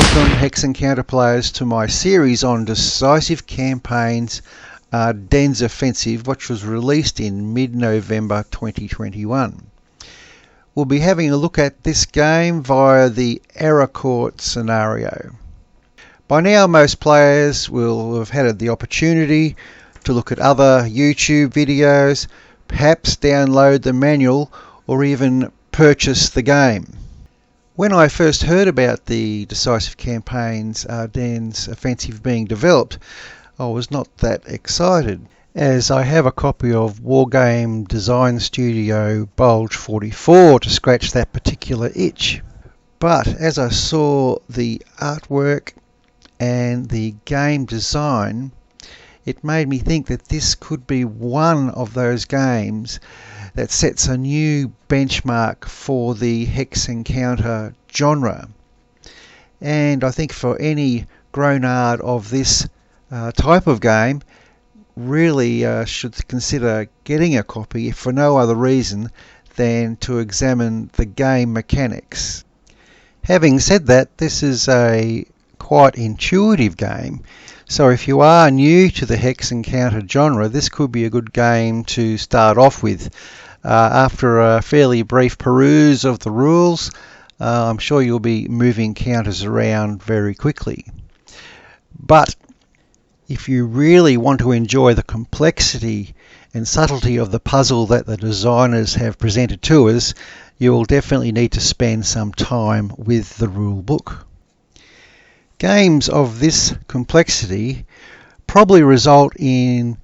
Welcome Hex Encounter players to my series on Decisive Campaigns Ardennes Offensive, which was released in mid-November 2021. We'll be having a look at this game via the error court scenario. By now most players will have had the opportunity to look at other YouTube videos, perhaps download the manual or even purchase the game. When I first heard about the Decisive Campaigns Ardennes Offensive being developed, I was not that excited, as I have a copy of Wargame Design Studio Bulge 44 to scratch that particular itch. But as I saw the artwork and the game design, it made me think that this could be one of those games that sets a new benchmark for the Hex Encounter genre. And I think for any grognard of this type of game, really should consider getting a copy, if for no other reason than to examine the game mechanics. Having said that, this is a quite intuitive game, so if you are new to the Hex Encounter genre, this could be a good game to start off with. After a fairly brief peruse of the rules, I'm sure you'll be moving counters around very quickly. But if you really want to enjoy the complexity and subtlety of the puzzle that the designers have presented to us, you will definitely need to spend some time with the rule book. Games of this complexity probably result in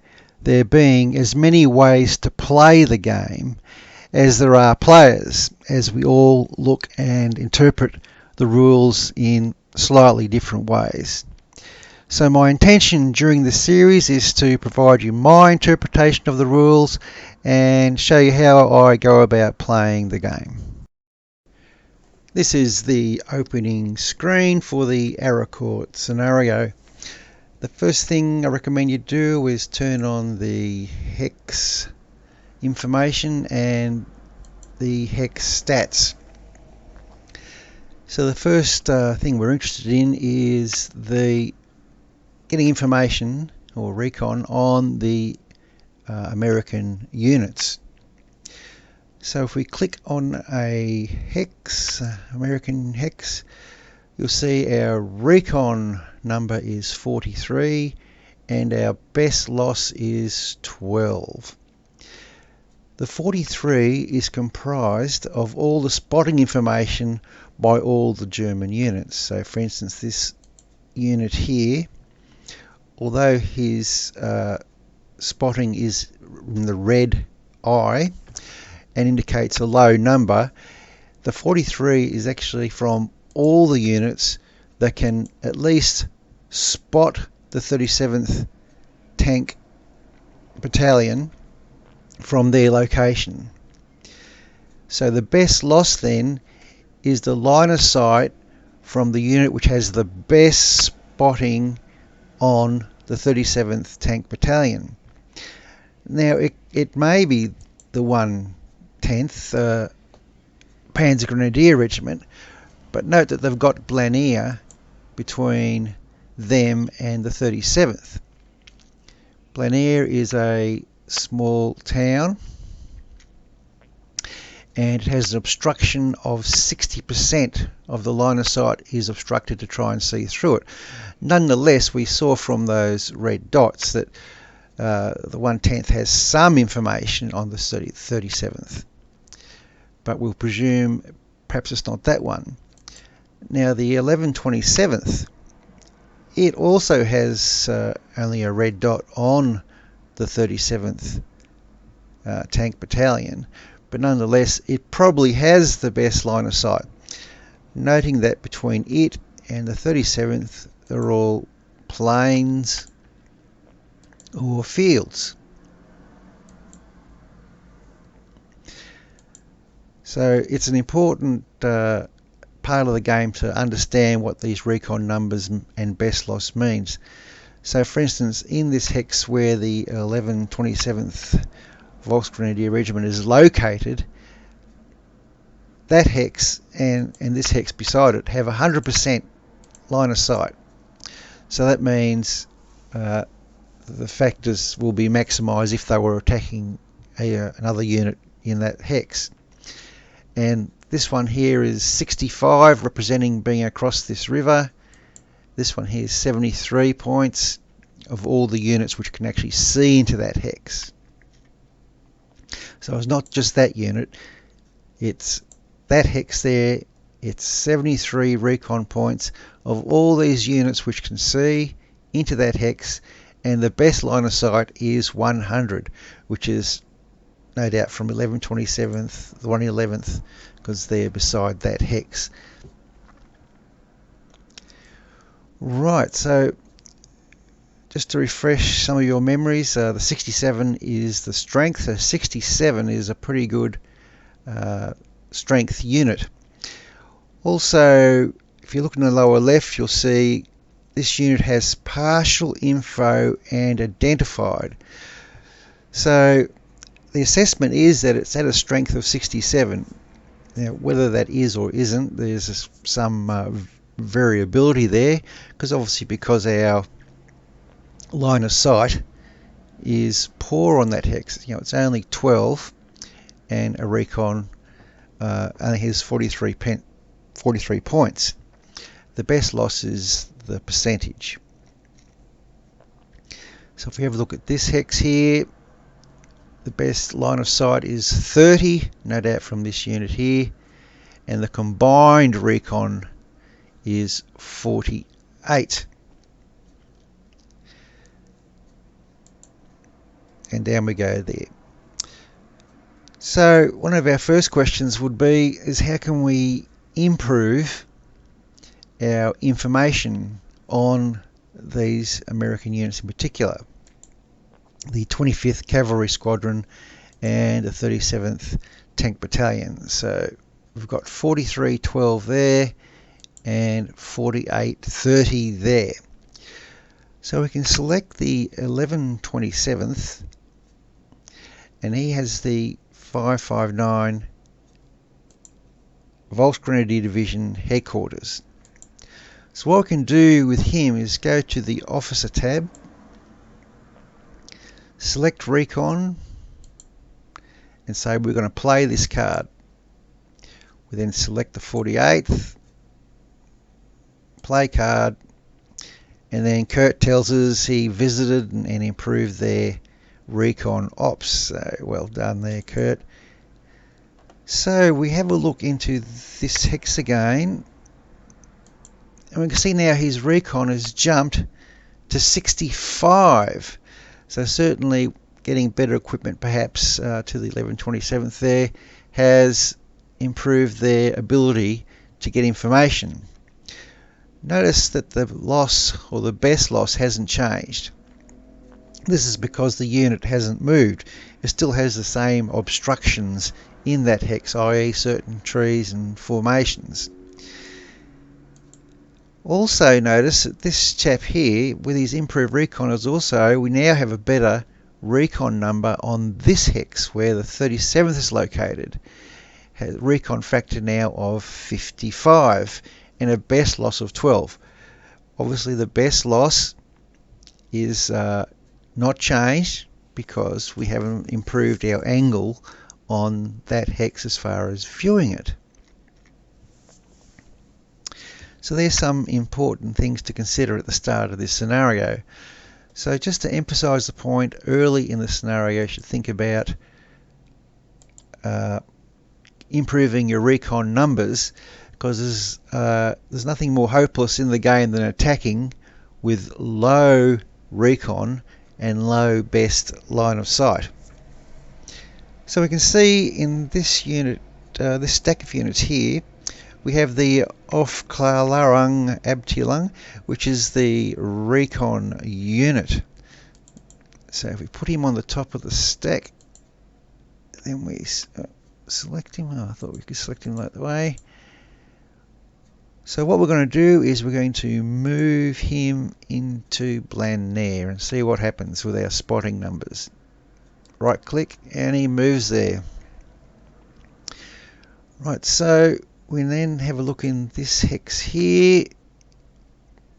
there being as many ways to play the game as there are players, as we all look and interpret the rules in slightly different ways. So my intention during this series is to provide you my interpretation of the rules and show you how I go about playing the game. This is the opening screen for the error court scenario. The first thing I recommend you do is turn on the hex information and the hex stats. So the first thing we're interested in is the getting information or recon on the American units. So if we click on a hex, American hex, you'll see our recon number is 43 and our best loss is 12. The 43 is comprised of all the spotting information by all the German units. So for instance, this unit here, although his spotting is in the red eye and indicates a low number, the 43 is actually from all the units that can at least spot the 37th Tank Battalion from their location. So the best loss then is the line of sight from the unit which has the best spotting on the 37th Tank Battalion. Now it may be the 1/10th Panzer Grenadier Regiment, but note that they've got Blanier between them and the 37th. Blanier is a small town and it has an obstruction of 60% of the line of sight is obstructed to try and see through it. Nonetheless, we saw from those red dots that the 1/10th has some information on the 37th, but we'll presume perhaps it's not that one. Now the 1127th, it also has only a red dot on the 37th Tank Battalion, but nonetheless it probably has the best line of sight, noting that between it and the 37th they're all plains or fields. So it's an important part of the game to understand what these recon numbers and best loss means. So for instance, in this hex where the 1127th Volksgrenadier Regiment is located, that hex and this hex beside it have 100% line of sight. So that means the factors will be maximised if they were attacking another unit in that hex. And this one here is 65, representing being across this river. This one here is 73 points of all the units which can actually see into that hex. So it's not just that unit, it's that hex there. It's 73 recon points of all these units which can see into that hex, and the best line of sight is 100, which is no doubt from 1127th, the 111th, because they're beside that hex. Right, so just to refresh some of your memories, the 67 is the strength. So 67 is a pretty good strength unit. Also, if you look in the lower left, you'll see this unit has partial info and identified. So the assessment is that it's at a strength of 67. Now, whether that is or isn't, there's some variability there, because our line of sight is poor on that hex. It's only 12, and a recon only has 43 points. The best loss is the percentage. So if we have a look at this hex here, the best line of sight is 30, no doubt from this unit here, and the combined recon is 48. And down we go there. So one of our first questions would be is how can we improve our information on these American units in particular, the 25th Cavalry Squadron and the 37th Tank Battalion. So we've got 4312 there and 4830 there. So we can select the 1127th, and he has the 559 Volksgrenadier Division headquarters. So what we can do with him is go to the Officer tab, select Recon, and say we're going to play this card. We then select the 48th, play card, and then Kurt tells us he visited and improved their recon ops. So well done there, Kurt. So we have a look into this hex again, and we can see now his recon has jumped to 65. So certainly getting better equipment perhaps to the 1127th there has improved their ability to get information. Notice that the loss, or the best loss, hasn't changed. This is because the unit hasn't moved. It still has the same obstructions in that hex, i.e. certain trees and formations. Also notice that this chap here, with his improved recon, is also, we now have a better recon number on this hex where the 37th is located. Has a recon factor now of 55 and a best loss of 12. Obviously the best loss is not changed because we haven't improved our angle on that hex as far as viewing it. So there's some important things to consider at the start of this scenario. So just to emphasize the point, early in the scenario you should think about improving your recon numbers, because there's nothing more hopeless in the game than attacking with low recon and low best line of sight. So we can see in this unit, this stack of units here, we have the Aufklärung Abteilung, which is the recon unit. So if we put him on the top of the stack, then we select him. Oh, I thought we could select him that way. So what we're going to do is we're going to move him into Blanair and see what happens with our spotting numbers. Right click and he moves there. Right, so we then have a look in this hex here.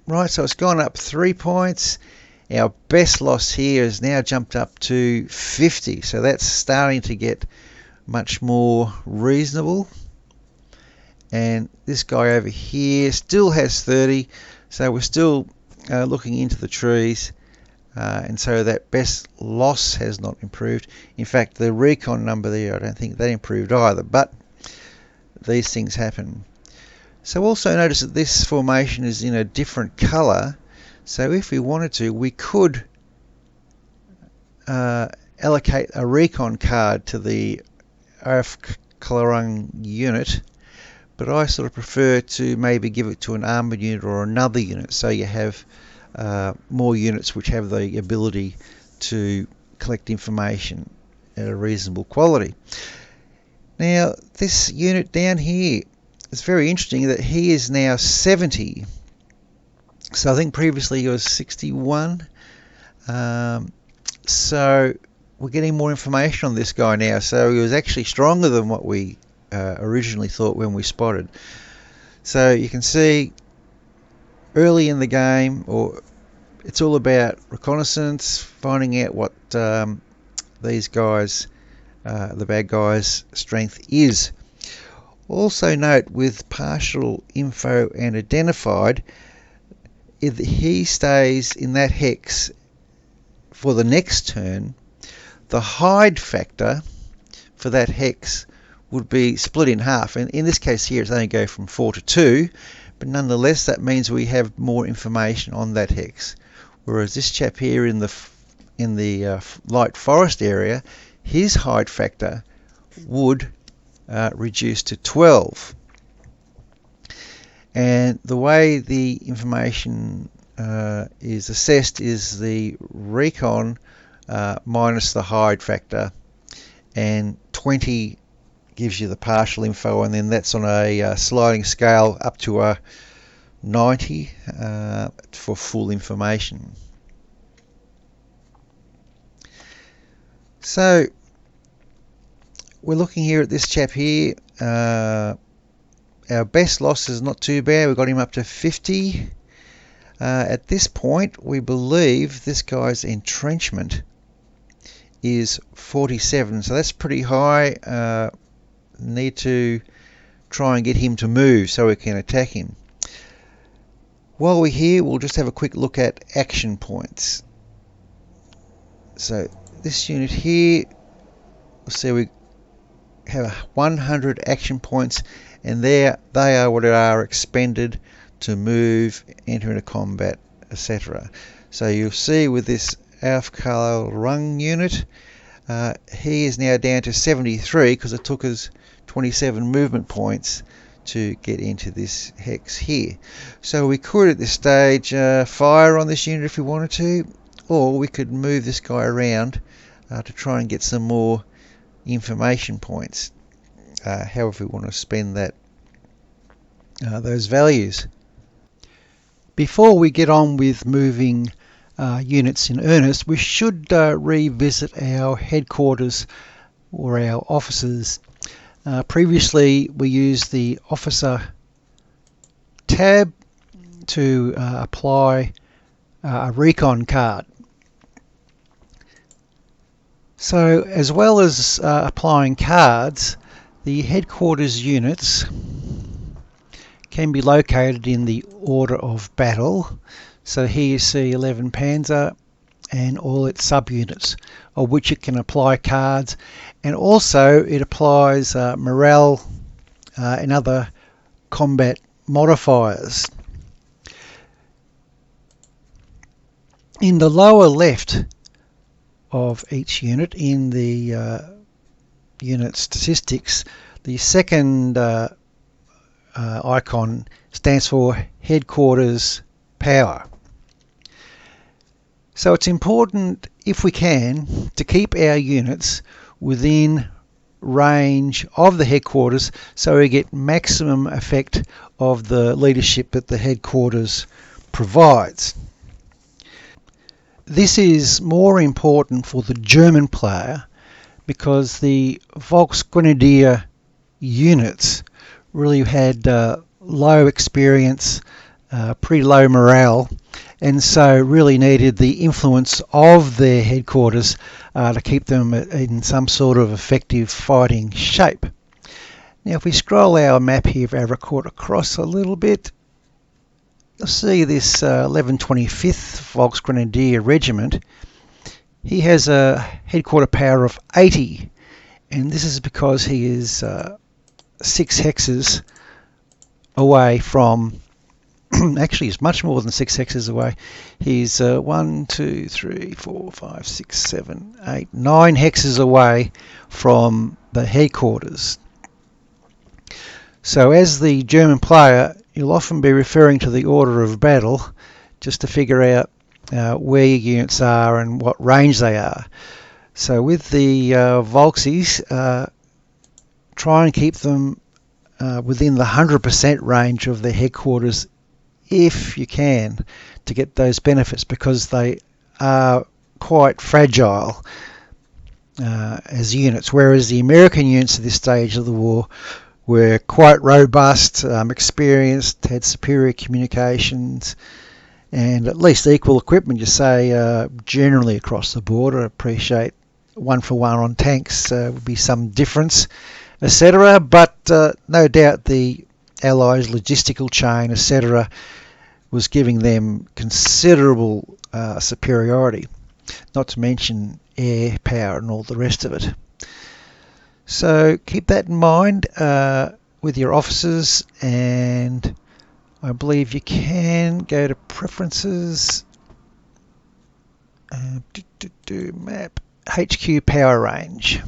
Right, so it's gone up 3 points. Our best loss here has now jumped up to 50, so that's starting to get much more reasonable. And this guy over here still has 30, so we're still looking into the trees, and so that best loss has not improved. In fact, the recon number there, I don't think that improved either, but these things happen. So also notice that this formation is in a different colour, so if we wanted to, we could allocate a recon card to the Ardennes unit, but I sort of prefer to maybe give it to an armoured unit or another unit, so you have more units which have the ability to collect information at a reasonable quality. Now this unit down here, it's very interesting that he is now 70. So I think previously he was 61. So we're getting more information on this guy now. So he was actually stronger than what we originally thought when we spotted. So you can see early in the game, or it's all about reconnaissance, finding out what these guys, the bad guys' strength is. Also note with partial info and identified, if he stays in that hex for the next turn, the hide factor for that hex would be split in half, and in this case here it's only go from 4 to 2, but nonetheless that means we have more information on that hex. Whereas this chap here in the light forest area, his hide factor would reduce to 12. And the way the information is assessed is the recon minus the hide factor, and 20 gives you the partial info, and then that's on a sliding scale up to a 90 for full information. So we're looking here at this chap here. Our best loss is not too bad. We got him up to 50. At this point, we believe this guy's entrenchment is 47, so that's pretty high. Need to try and get him to move so we can attack him. While we're here, we'll just have a quick look at action points. So this unit here, we'll see we have 100 action points, and they are what are expended to move, enter into combat, etc. So you'll see with this Ardennes unit, he is now down to 73 because it took us 27 movement points to get into this hex here. So we could at this stage fire on this unit if we wanted to, or we could move this guy around to try and get some more information points, however we want to spend that those values. Before we get on with moving units in earnest, we should revisit our headquarters or our officers. Previously we used the officer tab to apply a recon card. So as well as applying cards, the headquarters units can be located in the order of battle. So here you see 11 Panzer and all its subunits, of which it can apply cards, and also it applies morale and other combat modifiers. In the lower left of each unit, in the unit statistics, the second icon stands for headquarters power. So it's important, if we can, to keep our units within range of the headquarters so we get maximum effect of the leadership that the headquarters provides. This is more important for the German player because the Volksgrenadier units really had low experience pretty low morale, and so really needed the influence of their headquarters to keep them in some sort of effective fighting shape. Now if we scroll our map here of our record across a little bit, you'll see this 1125th Volksgrenadier Regiment. He has a headquarter power of 80, and this is because he is 6 hexes away from actually it's much more than 6 hexes away. He's 1, 2, 3, 4, 5, 6, 7, 8, 9 hexes away from the headquarters. So as the German player, you'll often be referring to the order of battle just to figure out where your units are and what range they are. So with the Volksies, try and keep them within the 100% range of their headquarters if you can, to get those benefits, because they are quite fragile as units, whereas the American units at this stage of the war were quite robust, experienced, had superior communications, and at least equal equipment, you say, generally across the board. I appreciate 1-for-1 on tanks would be some difference, etc., but no doubt the Allies' logistical chain, etc., was giving them considerable superiority, not to mention air power and all the rest of it. So keep that in mind with your officers, and I believe you can go to preferences, map, HQ power range.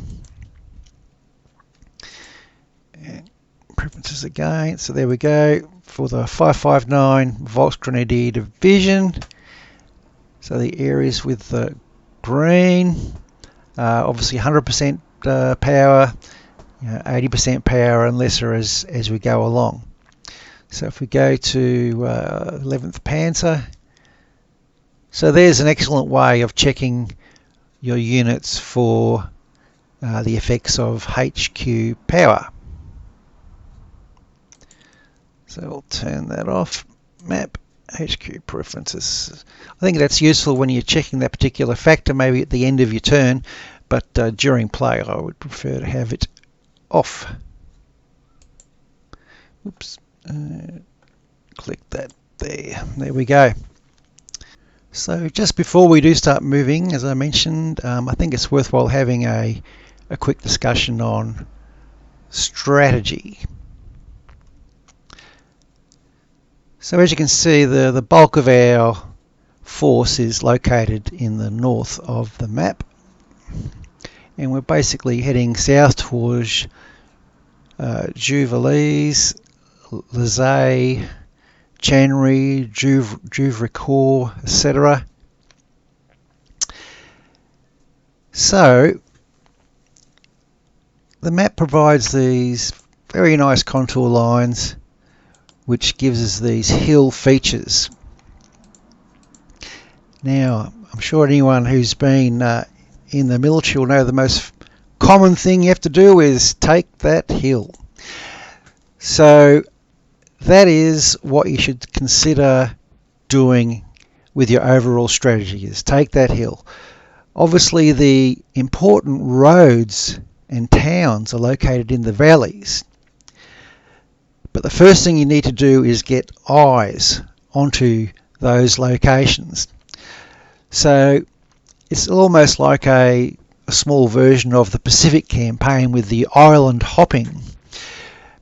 And preferences again, so there we go for the 559 Volksgrenadier Division. So the areas with the green, obviously 100% power, 80% power and lesser as we go along. So if we go to 11th Panzer, so there's an excellent way of checking your units for the effects of HQ power. So we'll turn that off. Map, HQ preferences. I think that's useful when you're checking that particular factor, maybe at the end of your turn, but during play I would prefer to have it off. Oops. Click that there. There we go. So just before we do start moving, as I mentioned, I think it's worthwhile having a quick discussion on strategy. So as you can see, the bulk of our force is located in the north of the map, and we're basically heading south towards Juvisy, Lizay, Chanry, Juvrecourt, etc. So the map provides these very nice contour lines which gives us these hill features. Now, I'm sure anyone who's been in the military will know the most common thing you have to do is take that hill. So that is what you should consider doing with your overall strategy, is take that hill. Obviously the important roads and towns are located in the valleys, but the first thing you need to do is get eyes onto those locations. So it's almost like a small version of the Pacific campaign with the island hopping,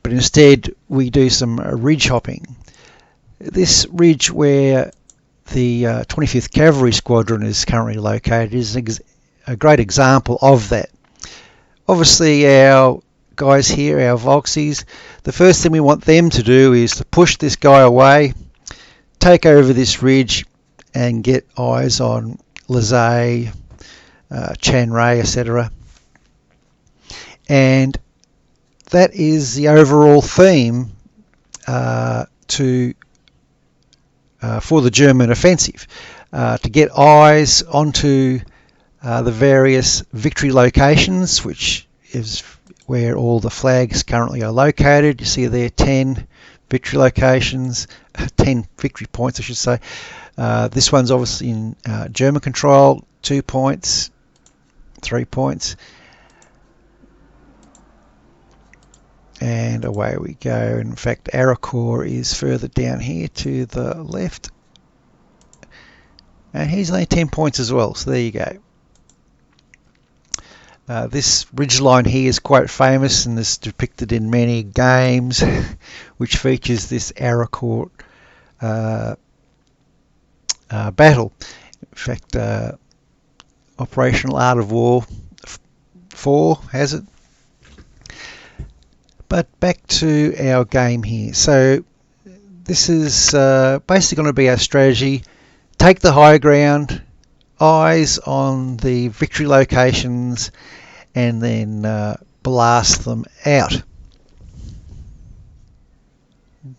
but instead we do some ridge hopping. This ridge where the 25th Cavalry Squadron is currently located is a great example of that. Obviously our guys here, our Volksies, the first thing we want them to do is to push this guy away, take over this ridge and get eyes on Lizay, Chanray, etc. And that is the overall theme for the German offensive, to get eyes onto the various victory locations, which is where all the flags currently are located. You see there 10 victory locations, 10 victory points, I should say. This one's obviously in German control, 2 points, 3 points. And away we go. In fact, Araucourt is further down here to the left. And he's only 10 points as well, so there you go. This ridgeline here is quite famous and is depicted in many games, which features this Araucourt battle. In fact, Operational Art of War 4 has it. But back to our game here. So this is basically going to be our strategy. Take the high ground, eyes on the victory locations, and then blast them out.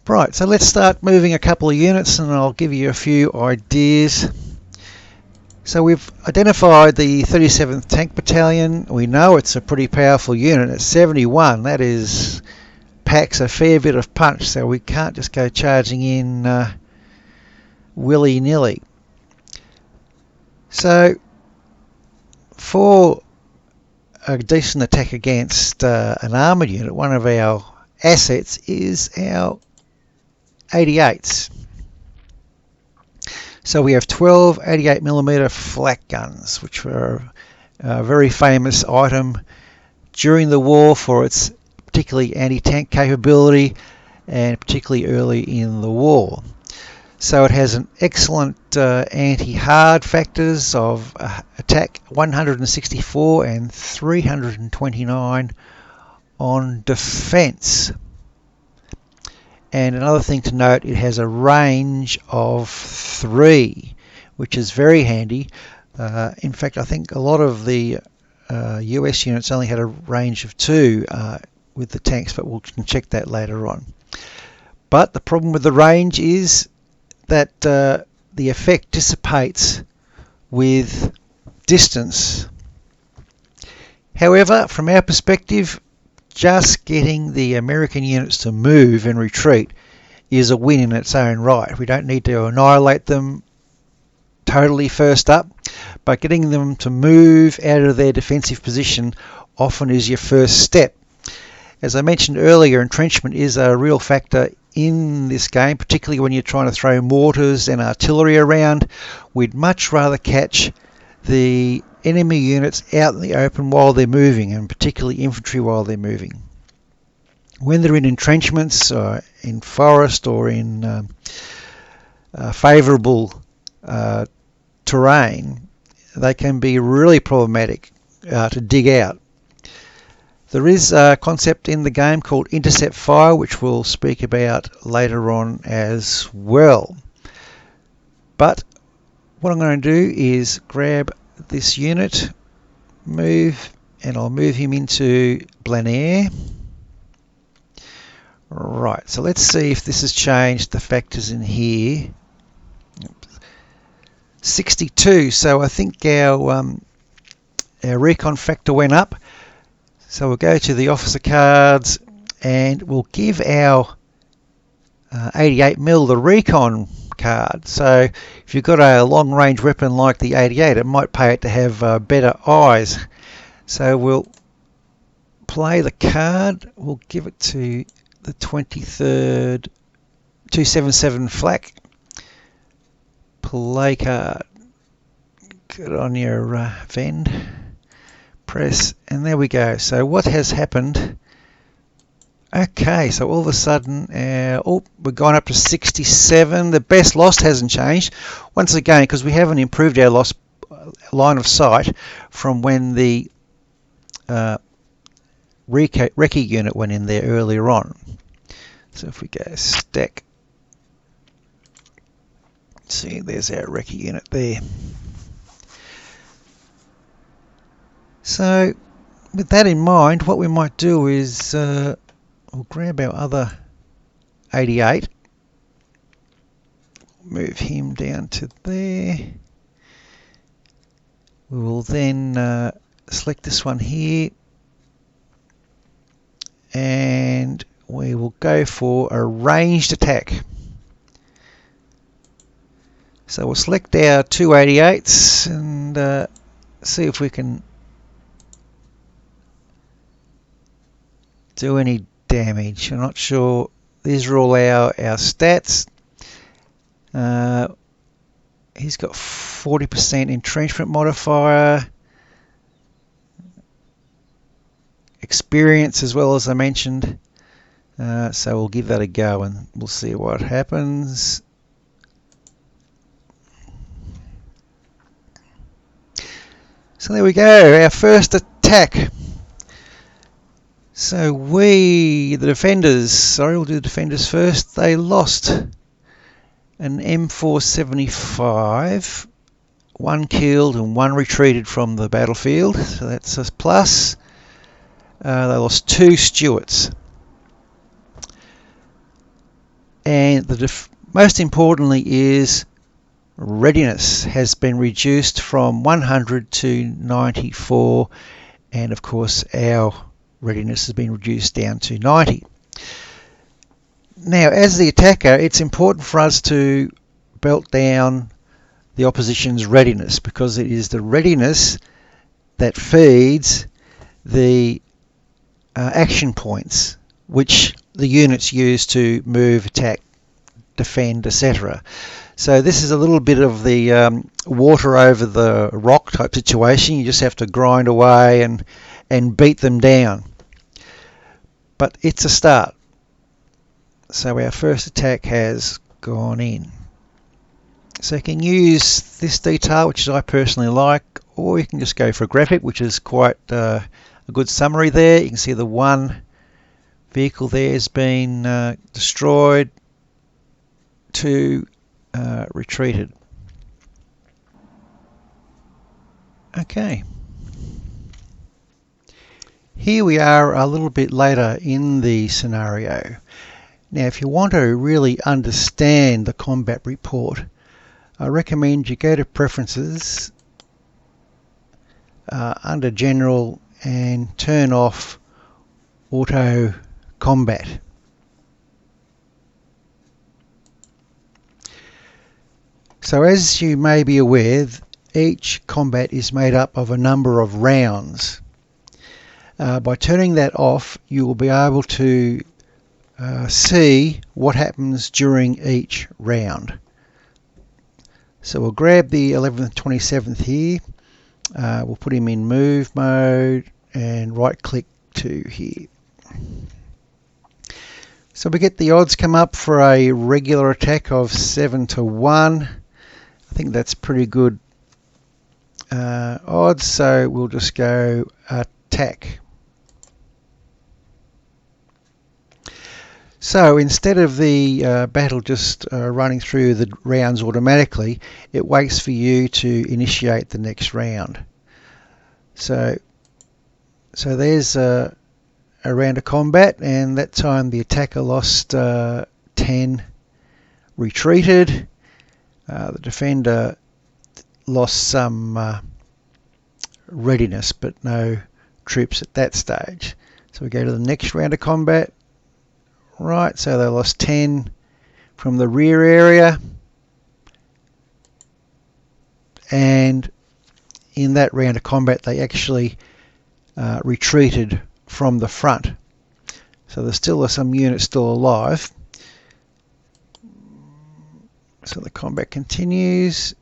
Right, so let's start moving a couple of units and I'll give you a few ideas. So we've identified the 37th Tank Battalion. We know it's a pretty powerful unit. It's 71. That packs a fair bit of punch, so we can't just go charging in willy-nilly. So for a decent attack against an armoured unit, one of our assets is our 88s. So we have 12 88mm flak guns, which were a very famous item during the war for its particularly anti-tank capability and particularly early in the war. So it has an excellent anti-hard factors of attack 164 and 329 on defence. And another thing to note, it has a range of 3, which is very handy. In fact, I think a lot of the US units only had a range of 2 with the tanks, but we can check that later on. But the problem with the range is that the effect dissipates with distance. However, from our perspective, just getting the American units to move and retreat is a win in its own right. We don't need to annihilate them totally first up, but getting them to move out of their defensive position often is your first step. As I mentioned earlier, entrenchment is a real factor in this game, particularly when you're trying to throw mortars and artillery around. We'd much rather catch the enemy units out in the open while they're moving, and particularly infantry while they're moving. When they're in entrenchments, or in forest, or in favourable terrain, they can be really problematic to dig out. There is a concept in the game called intercept fire, which we'll speak about later on as well. But what I'm going to do is grab this unit, move, and I'll move him into Blenheim. Right, so let's see if this has changed the factors in here. 62, so I think our recon factor went up. So we'll go to the officer cards and we'll give our 88mm the recon card. So if you've got a long range weapon like the 88, it might pay it to have better eyes. So we'll play the card. We'll give it to the 23rd 277 flak. Play card. Get on your vend. Press, and there we go. So what has happened? Okay, so all of a sudden, we've gone up to 67. The best lost hasn't changed. Once again, because we haven't improved our loss line of sight from when the recce unit went in there earlier on. So if we go stack, see, there's our recce unit there. So with that in mind, what we might do is we'll grab our other 88, move him down to there. We will then select this one here and we will go for a ranged attack. So we'll select our 288s and see if we can do any damage. I'm not sure. These are all our stats. He's got 40% entrenchment modifier, experience as well, as I mentioned. So we'll give that a go and we'll see what happens. So there we go, our first attack. So the defenders, we'll do the defenders first. They lost an M475, 1 killed and 1 retreated from the battlefield. So that's a plus. They lost 2 Stuarts. And most importantly is readiness has been reduced from 100 to 94, and of course our readiness has been reduced down to 90. Now, as the attacker, it's important for us to belt down the opposition's readiness, because it is the readiness that feeds the action points which the units use to move, attack, defend, etc. So this is a little bit of the water over the rock type situation. You just have to grind away and beat them down. But it's a start. So our first attack has gone in. So you can use this detail, which I personally like, or you can just go for a graphic, which is quite a good summary there. You can see the one vehicle there has been destroyed, 2 retreated. Okay. Here we are a little bit later in the scenario. Now, if you want to really understand the combat report, I recommend you go to Preferences, under General, and turn off Auto Combat. So as you may be aware, each combat is made up of a number of rounds. By turning that off, you will be able to see what happens during each round. So we'll grab the 11th 27th here, we'll put him in move mode and right click to here. So we get the odds come up for a regular attack of 7 to 1. I think that's pretty good odds, so we'll just go attack. So instead of the battle just running through the rounds automatically, it waits for you to initiate the next round. So there's a round of combat, and that time the attacker lost 10, retreated. The defender lost some readiness, but no troops at that stage. So we go to the next round of combat. Right, so they lost 10 from the rear area, and in that round of combat they actually retreated from the front. So there still are some units still alive. So the combat continues,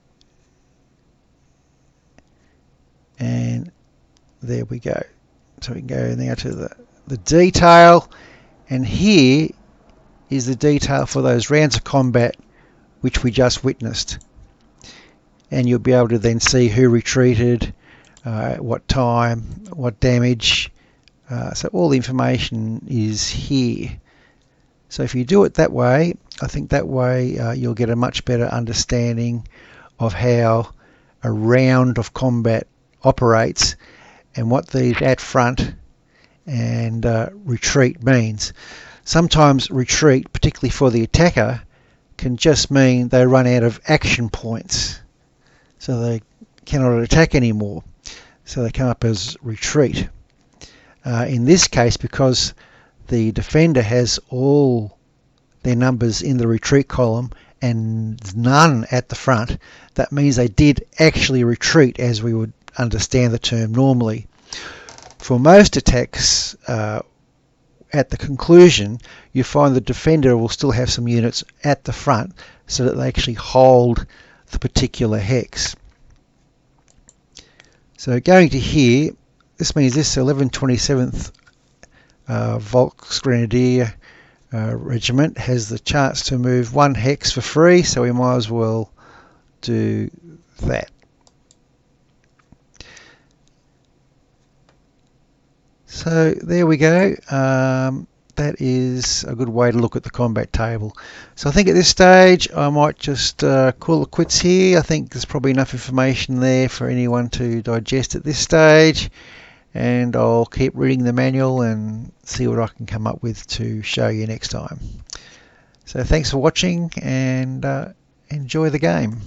and there we go. So we can go now to the detail. And here is the detail for those rounds of combat which we just witnessed. And you'll be able to then see who retreated, what time, what damage. So all the information is here. So if you do it that way, I think that way you'll get a much better understanding of how a round of combat operates and what these at front and retreat means. Sometimes retreat, particularly for the attacker, can just mean they run out of action points, so they cannot attack anymore, so they come up as retreat. In this case, because the defender has all their numbers in the retreat column and none at the front, that means they did actually retreat as we would understand the term normally. For most attacks, at the conclusion, you find the defender will still have some units at the front so that they actually hold the particular hex. So going to here, this means this 1127th Volksgrenadier Regiment has the chance to move one hex for free, so we might as well do that. So there we go. That is a good way to look at the combat table. So I think at this stage I might just call it quits here. I think there's probably enough information there for anyone to digest at this stage, and I'll keep reading the manual and see what I can come up with to show you next time. So thanks for watching, and enjoy the game.